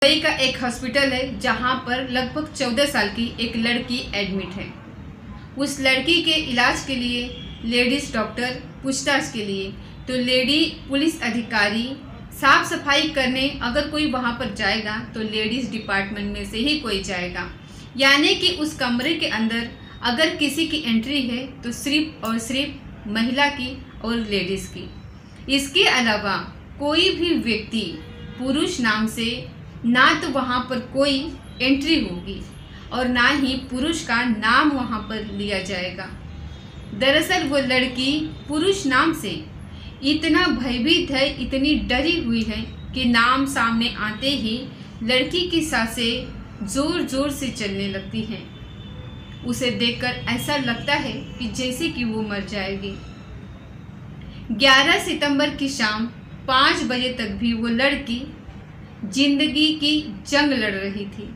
मुंबई का एक हॉस्पिटल है जहां पर लगभग 14 साल की एक लड़की एडमिट है। उस लड़की के इलाज के लिए लेडीज़ डॉक्टर, पूछताछ के लिए तो लेडी पुलिस अधिकारी, साफ सफाई करने अगर कोई वहां पर जाएगा तो लेडीज़ डिपार्टमेंट में से ही कोई जाएगा। यानी कि उस कमरे के अंदर अगर किसी की एंट्री है तो सिर्फ और सिर्फ महिला की और लेडीज़ की। इसके अलावा कोई भी व्यक्ति पुरुष नाम से ना तो वहाँ पर कोई एंट्री होगी और ना ही पुरुष का नाम वहाँ पर लिया जाएगा। दरअसल वो लड़की पुरुष नाम से इतना भयभीत है, इतनी डरी हुई है कि नाम सामने आते ही लड़की की सांसें ज़ोर ज़ोर से चलने लगती हैं। उसे देखकर ऐसा लगता है कि जैसे कि वो मर जाएगी। 11 सितंबर की शाम 5 बजे तक भी वो लड़की जिंदगी की जंग लड़ रही थी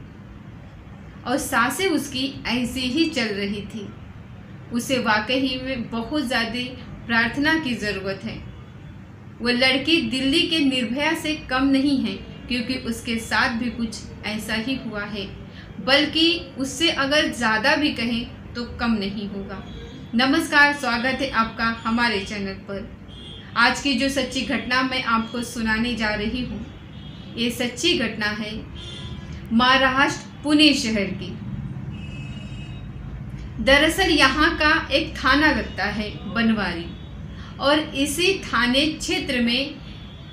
और सांसें उसकी ऐसे ही चल रही थी। उसे वाकई में बहुत ज़्यादा प्रार्थना की ज़रूरत है। वो लड़की दिल्ली के निर्भया से कम नहीं है, क्योंकि उसके साथ भी कुछ ऐसा ही हुआ है, बल्कि उससे अगर ज़्यादा भी कहें तो कम नहीं होगा। नमस्कार, स्वागत है आपका हमारे चैनल पर। आज की जो सच्ची घटना मैं आपको सुनाने जा रही हूँ, ये सच्ची घटना है महाराष्ट्र पुणे शहर की। दरअसल यहाँ का एक थाना लगता है बनवारी, और इसी थाने क्षेत्र में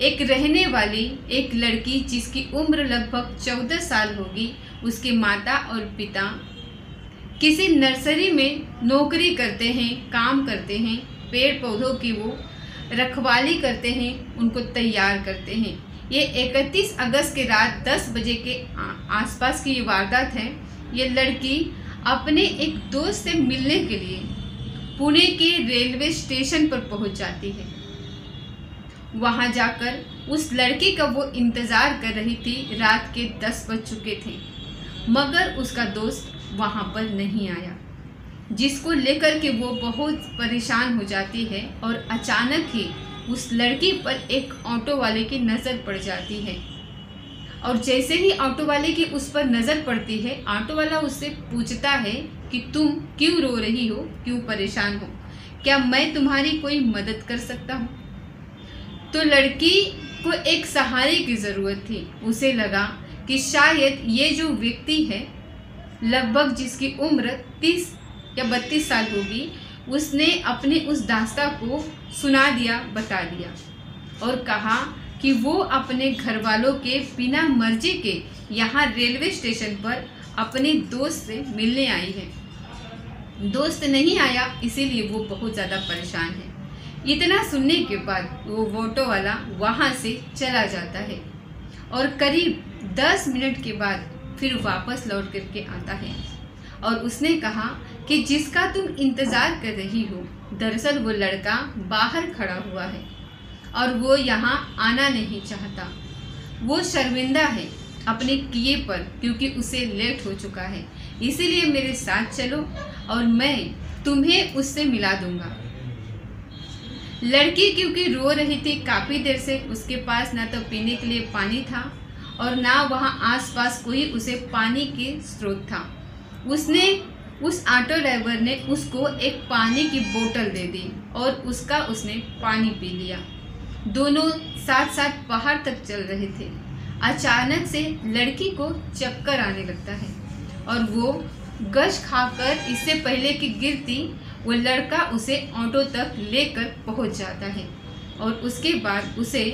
एक रहने वाली एक लड़की जिसकी उम्र लगभग 14 साल होगी, उसके माता और पिता किसी नर्सरी में नौकरी करते हैं, काम करते हैं, पेड़ पौधों की वो रखवाली करते हैं, उनको तैयार करते हैं। ये 31 अगस्त की रात 10 बजे के आसपास की ये वारदात है। ये लड़की अपने एक दोस्त से मिलने के लिए पुणे के रेलवे स्टेशन पर पहुंच जाती है। वहां जाकर उस लड़की का वो इंतज़ार कर रही थी। रात के 10 बज चुके थे, मगर उसका दोस्त वहां पर नहीं आया, जिसको लेकर के वो बहुत परेशान हो जाती है। और अचानक ही उस लड़की पर एक ऑटो वाले की नज़र पड़ जाती है, और जैसे ही ऑटो वाले की उस पर नज़र पड़ती है, ऑटो वाला उससे पूछता है कि तुम क्यों रो रही हो, क्यों परेशान हो, क्या मैं तुम्हारी कोई मदद कर सकता हूँ। तो लड़की को एक सहारे की ज़रूरत थी। उसे लगा कि शायद ये जो व्यक्ति है, लगभग जिसकी उम्र 30 या 32 साल होगी, उसने अपने उस दास्तां को सुना दिया, बता दिया और कहा कि वो अपने घर वालों के बिना मर्जी के यहाँ रेलवे स्टेशन पर अपने दोस्त से मिलने आई है। दोस्त नहीं आया, इसीलिए वो बहुत ज़्यादा परेशान है। इतना सुनने के बाद वो ऑटो वाला वहाँ से चला जाता है और करीब 10 मिनट के बाद फिर वापस लौट करके आता है, और उसने कहा कि जिसका तुम इंतज़ार कर रही हो, दरअसल वो लड़का बाहर खड़ा हुआ है और वो यहाँ आना नहीं चाहता। वो शर्मिंदा है अपने किए पर, क्योंकि उसे लेट हो चुका है। इसीलिए मेरे साथ चलो और मैं तुम्हें उससे मिला दूंगा। लड़की क्योंकि रो रही थी काफ़ी देर से, उसके पास ना तो पीने के लिए पानी था और ना वहाँ आसपास कोई उसे पानी के स्रोत था। उस ऑटो ड्राइवर ने उसको एक पानी की बोतल दे दी और उसने पानी पी लिया। दोनों साथ साथ पहाड़ तक चल रहे थे। अचानक से लड़की को चक्कर आने लगता है और वो गश खाकर, इससे पहले कि गिरती, वो लड़का उसे ऑटो तक लेकर पहुंच जाता है और उसके बाद उसे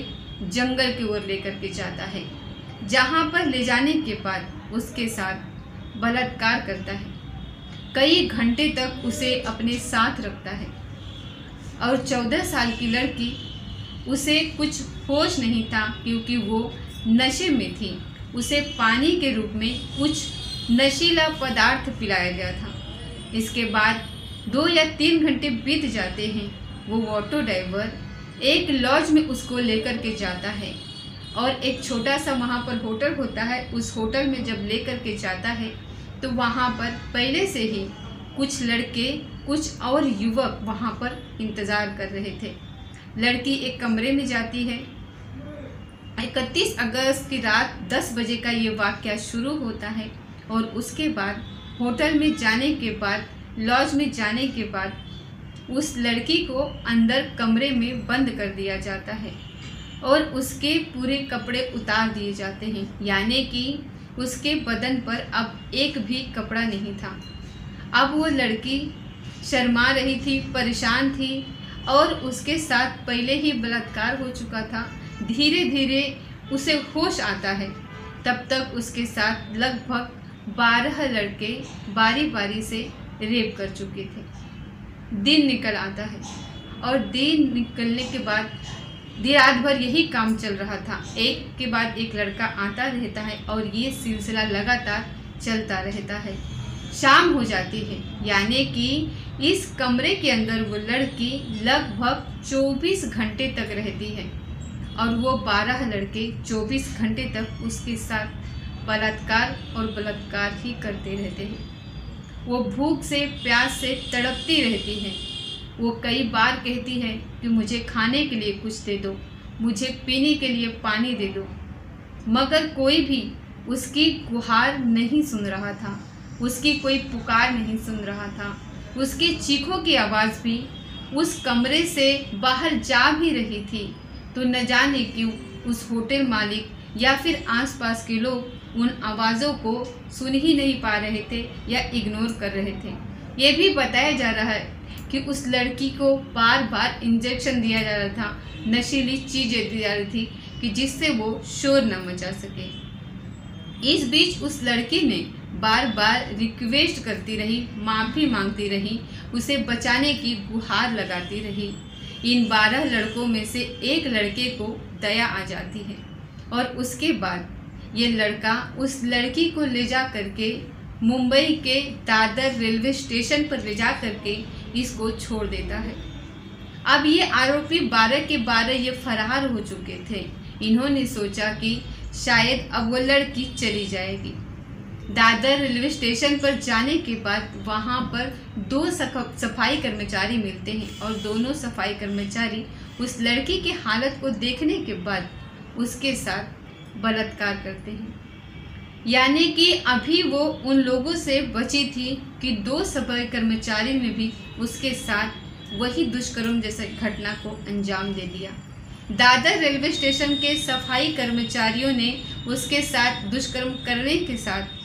जंगल की ओर लेकर के जाता है, जहां पर ले जाने के बाद उसके साथ बलात्कार करता है। कई घंटे तक उसे अपने साथ रखता है और 14 साल की लड़की, उसे कुछ होश नहीं था क्योंकि वो नशे में थी। उसे पानी के रूप में कुछ नशीला पदार्थ पिलाया गया था। इसके बाद 2 या 3 घंटे बीत जाते हैं। वो ऑटो ड्राइवर एक लॉज में उसको लेकर के जाता है और एक छोटा सा वहाँ पर होटल होता है। उस होटल में जब लेकर के जाता है तो वहाँ पर पहले से ही कुछ लड़के, कुछ और युवक वहाँ पर इंतज़ार कर रहे थे। लड़की एक कमरे में जाती है 31 अगस्त की रात 10 बजे का ये वाक़या शुरू होता है और उसके बाद होटल में जाने के बाद, लॉज में जाने के बाद उस लड़की को अंदर कमरे में बंद कर दिया जाता है और उसके पूरे कपड़े उतार दिए जाते हैं, यानी कि उसके बदन पर अब एक भी कपड़ा नहीं था। अब वो लड़की शर्मा रही थी, परेशान थी और उसके साथ पहले ही बलात्कार हो चुका था। धीरे धीरे उसे होश आता है, तब तक उसके साथ लगभग 12 लड़के बारी बारी से रेप कर चुके थे। दिन निकल आता है और दिन निकलने के बाद रात भर यही काम चल रहा था। एक के बाद एक लड़का आता रहता है और ये सिलसिला लगातार चलता रहता है। शाम हो जाती है, यानी कि इस कमरे के अंदर वो लड़की लगभग 24 घंटे तक रहती है और वो 12 लड़के 24 घंटे तक उसके साथ बलात्कार और बलात्कार ही करते रहते हैं। वो भूख से, प्यास से तड़पती रहती है। वो कई बार कहती है कि मुझे खाने के लिए कुछ दे दो, मुझे पीने के लिए पानी दे दो, मगर कोई भी उसकी गुहार नहीं सुन रहा था, उसकी कोई पुकार नहीं सुन रहा था। उसकी चीखों की आवाज़ भी उस कमरे से बाहर जा भी रही थी, तो न जाने क्यों उस होटल मालिक या फिर आसपास के लोग उन आवाज़ों को सुन ही नहीं पा रहे थे या इग्नोर कर रहे थे। ये भी बताया जा रहा है कि उस लड़की को बार बार इंजेक्शन दिया जा रहा था, नशीली चीज़ें दी जा रही थी कि जिससे वो शोर न मचा सके। इस बीच उस लड़की ने बार बार रिक्वेस्ट करती रही, माफ़ी मांगती रही, उसे बचाने की गुहार लगाती रही। इन 12 लड़कों में से एक लड़के को दया आ जाती है और उसके बाद ये लड़का उस लड़की को ले जा करके मुंबई के दादर रेलवे स्टेशन पर ले जा करके इसको छोड़ देता है। अब ये आरोपी 12 के 12 ये फरार हो चुके थे। इन्होंने सोचा कि शायद अब वो लड़की चली जाएगी। दादर रेलवे स्टेशन पर जाने के बाद वहाँ पर 2 सफाई कर्मचारी मिलते हैं और दोनों सफाई कर्मचारी उस लड़की की हालत को देखने के बाद उसके साथ बलात्कार करते हैं। यानी कि अभी वो उन लोगों से बची थी कि 2 सफाई कर्मचारी ने भी उसके साथ वही दुष्कर्म जैसे घटना को अंजाम दे दिया। दादर रेलवे स्टेशन के सफाई कर्मचारियों ने उसके साथ दुष्कर्म करने के साथ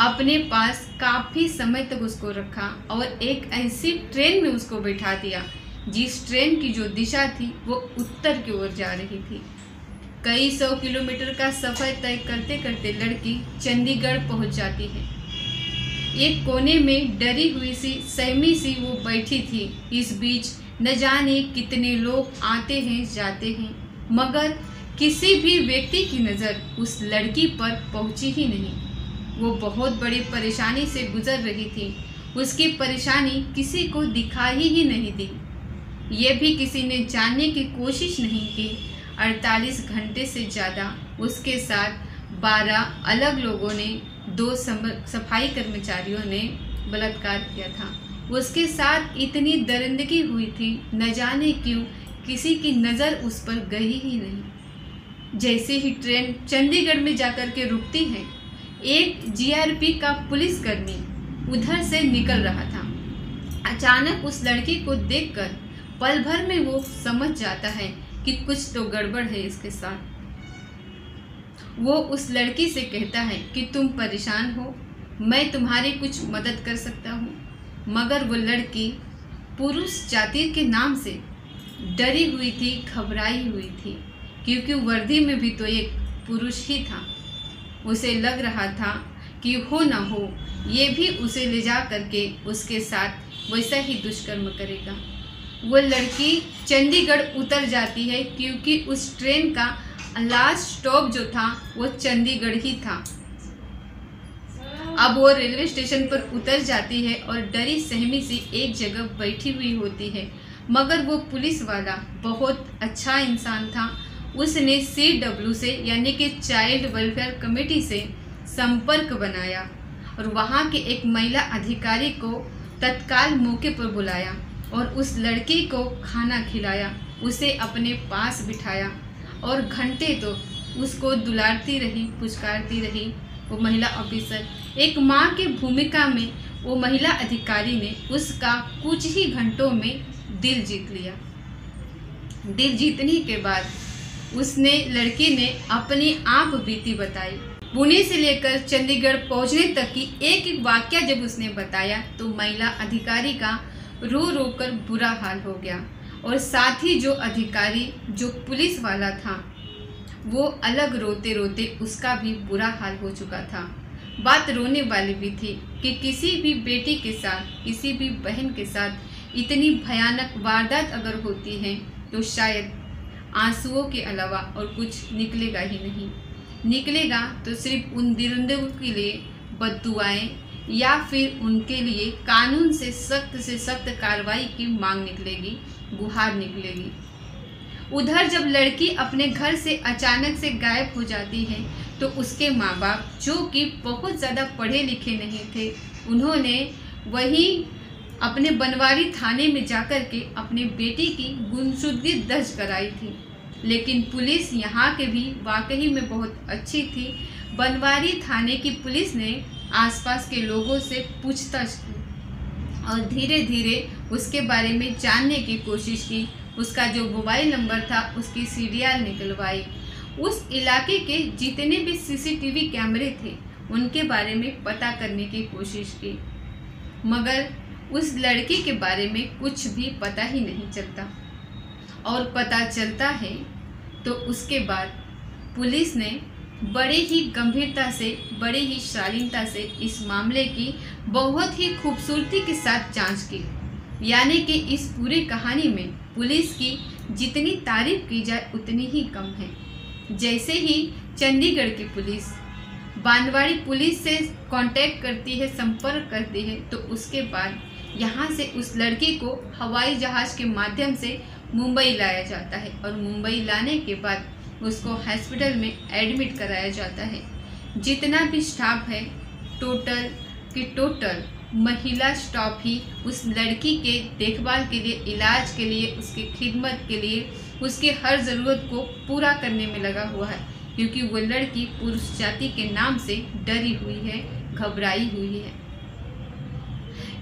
अपने पास काफ़ी समय तक उसको रखा और एक ऐसी ट्रेन में उसको बैठा दिया जिस ट्रेन की जो दिशा थी वो उत्तर की ओर जा रही थी। कई 100 किलोमीटर का सफ़र तय करते करते लड़की चंडीगढ़ पहुंच जाती है। एक कोने में डरी हुई सी, सहमी सी वो बैठी थी। इस बीच न जाने कितने लोग आते हैं जाते हैं, मगर किसी भी व्यक्ति की नज़र उस लड़की पर पहुंची ही नहीं। वो बहुत बड़ी परेशानी से गुजर रही थी। उसकी परेशानी किसी को दिखाई ही नहीं दी। ये भी किसी ने जानने की कोशिश नहीं की। 48 घंटे से ज़्यादा उसके साथ 12 अलग लोगों ने, 2 सफाई कर्मचारियों ने बलात्कार किया था। उसके साथ इतनी दरिंदगी हुई थी, न जाने क्यों किसी की नज़र उस पर गई ही नहीं। जैसे ही ट्रेन चंडीगढ़ में जाकर के रुकती है, एक जीआरपी का पुलिसकर्मी उधर से निकल रहा था। अचानक उस लड़की को देखकर पल भर में वो समझ जाता है कि कुछ तो गड़बड़ है इसके साथ। वो उस लड़की से कहता है कि तुम परेशान हो, मैं तुम्हारी कुछ मदद कर सकता हूँ। मगर वो लड़की पुरुष जाति के नाम से डरी हुई थी, घबराई हुई थी, क्योंकि वर्दी में भी तो एक पुरुष ही था। उसे लग रहा था कि हो ना हो ये भी उसे ले जा करके उसके साथ वैसा ही दुष्कर्म करेगा। वो लड़की चंडीगढ़ उतर जाती है क्योंकि उस ट्रेन का लास्ट स्टॉप जो था वो चंडीगढ़ ही था। अब वो रेलवे स्टेशन पर उतर जाती है और डरी सहमी सी एक जगह बैठी हुई होती है। मगर वो पुलिस वाला बहुत अच्छा इंसान था। उसने CW से यानी कि चाइल्ड वेलफेयर कमेटी से संपर्क बनाया और वहाँ के एक महिला अधिकारी को तत्काल मौके पर बुलाया और उस लड़की को खाना खिलाया, उसे अपने पास बिठाया और घंटे तो उसको दुलारती रही, पुचकारती रही। वो महिला ऑफिसर, एक माँ की भूमिका में वो महिला अधिकारी ने उसका कुछ ही घंटों में दिल जीत लिया। दिल जीतने के बाद उसने लड़की ने अपनी आप बीती बताई। पुणे से लेकर चंडीगढ़ पहुंचने तक की एक एक वाकया जब उसने बताया तो महिला अधिकारी का रो रो कर बुरा हाल हो गया। और साथ ही जो अधिकारी, जो पुलिस वाला था, वो अलग रोते रोते उसका भी बुरा हाल हो चुका था। बात रोने वाली भी थी कि किसी भी बेटी के साथ, किसी भी बहन के साथ इतनी भयानक वारदात अगर होती है तो शायद आंसुओं के अलावा और कुछ निकलेगा ही नहीं। निकलेगा तो सिर्फ उन दरिंदों के लिए बद्दुआएं या फिर उनके लिए कानून से सख्त कार्रवाई की मांग निकलेगी, गुहार निकलेगी। उधर जब लड़की अपने घर से अचानक से गायब हो जाती है तो उसके माँ बाप, जो कि बहुत ज़्यादा पढ़े लिखे नहीं थे, उन्होंने वहीं अपने बनवारी थाने में जाकर के अपने बेटी की गुमशुदगी दर्ज कराई थी। लेकिन पुलिस यहाँ के भी वाकई में बहुत अच्छी थी। बनवारी थाने की पुलिस ने आसपास के लोगों से पूछताछ की और धीरे धीरे उसके बारे में जानने की कोशिश की। उसका जो मोबाइल नंबर था उसकी सीरियल निकलवाई। उस इलाके के जितने भी सीसीटीवी कैमरे थे उनके बारे में पता करने की कोशिश की, मगर उस लड़की के बारे में कुछ भी पता ही नहीं चलता। और पता चलता है तो उसके बाद पुलिस ने बड़े ही गंभीरता से, बड़े ही शालीनता से इस मामले की बहुत ही खूबसूरती के साथ जांच की। यानी कि इस पूरी कहानी में पुलिस की जितनी तारीफ की जाए उतनी ही कम है। जैसे ही चंडीगढ़ की पुलिस बांदवाड़ी पुलिस से कांटेक्ट करती है, संपर्क करती है, तो उसके बाद यहाँ से उस लड़की को हवाई जहाज़ के माध्यम से मुंबई लाया जाता है और मुंबई लाने के बाद उसको हॉस्पिटल में एडमिट कराया जाता है। जितना भी स्टाफ है टोटल महिला स्टाफ ही उस लड़की के देखभाल के लिए, इलाज के लिए, उसकी खिदमत के लिए, उसके हर ज़रूरत को पूरा करने में लगा हुआ है, क्योंकि वो लड़की पुरुष जाति के नाम से डरी हुई है, घबराई हुई है।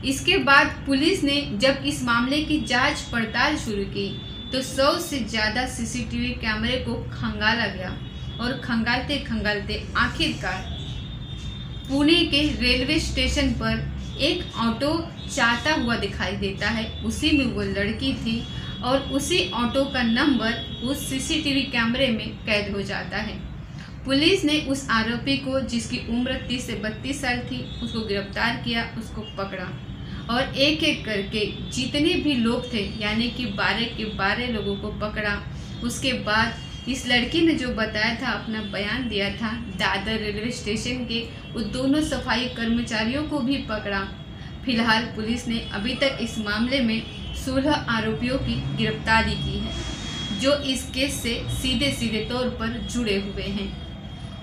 इसके बाद पुलिस ने जब इस मामले की जांच पड़ताल शुरू की तो 100 से ज़्यादा सीसीटीवी कैमरे को खंगाला गया और खंगालते खंगालते आखिरकार पुणे के रेलवे स्टेशन पर एक ऑटो जाता हुआ दिखाई देता है। उसी में वो लड़की थी और उसी ऑटो का नंबर उस सीसीटीवी कैमरे में कैद हो जाता है। पुलिस ने उस आरोपी को, जिसकी उम्र 30 से 32 साल थी, उसको गिरफ्तार किया, उसको पकड़ा और एक एक करके जितने भी लोग थे, यानी कि 12 के 12 लोगों को पकड़ा। उसके बाद इस लड़की ने जो बताया था, अपना बयान दिया था दादर रेलवे स्टेशन के, वो दोनों सफाई कर्मचारियों को भी पकड़ा। फिलहाल पुलिस ने अभी तक इस मामले में 16 आरोपियों की गिरफ्तारी की है, जो इस केस से सीधे सीधे तौर पर जुड़े हुए हैं।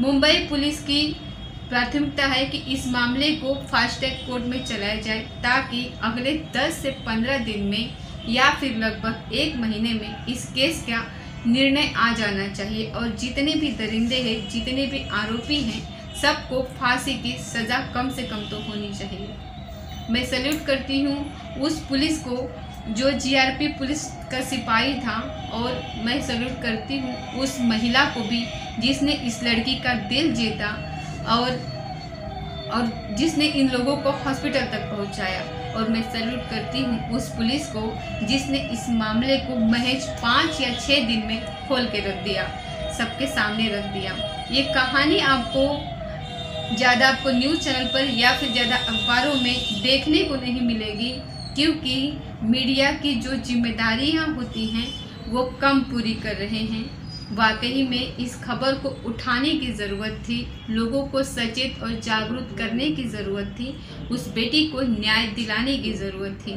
मुंबई पुलिस की प्राथमिकता है कि इस मामले को फास्ट ट्रैक कोर्ट में चलाया जाए, ताकि अगले 10 से 15 दिन में या फिर लगभग 1 महीने में इस केस का निर्णय आ जाना चाहिए और जितने भी दरिंदे हैं, जितने भी आरोपी हैं, सबको फांसी की सज़ा कम से कम तो होनी चाहिए। मैं सैल्यूट करती हूँ उस पुलिस को जो जीआरपी पुलिस का सिपाही था, और मैं सैल्यूट करती हूँ उस महिला को भी जिसने इस लड़की का दिल जीता और जिसने इन लोगों को हॉस्पिटल तक पहुँचाया। और मैं सैल्यूट करती हूँ उस पुलिस को जिसने इस मामले को महज 5 या 6 दिन में खोल के रख दिया, सबके सामने रख दिया। ये कहानी ज़्यादा आपको न्यूज़ चैनल पर या फिर ज़्यादा अखबारों में देखने को नहीं मिलेगी, क्योंकि मीडिया की जो जिम्मेदारियाँ होती हैं वो कम पूरी कर रहे हैं। वाकई में इस खबर को उठाने की ज़रूरत थी, लोगों को सचेत और जागरूक करने की ज़रूरत थी, उस बेटी को न्याय दिलाने की ज़रूरत थी,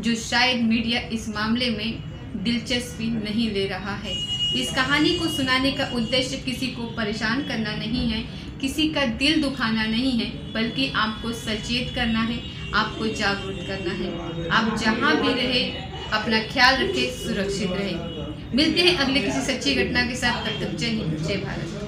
जो शायद मीडिया इस मामले में दिलचस्पी नहीं ले रहा है। इस कहानी को सुनाने का उद्देश्य किसी को परेशान करना नहीं है, किसी का दिल दुखाना नहीं है, बल्कि आपको सचेत करना है, आपको जागरूक करना है। आप जहाँ भी रहे अपना ख्याल रखें, सुरक्षित रहें। मिलते हैं अगले किसी सच्ची घटना के साथ। तब तक जय हिंद, जय भारत।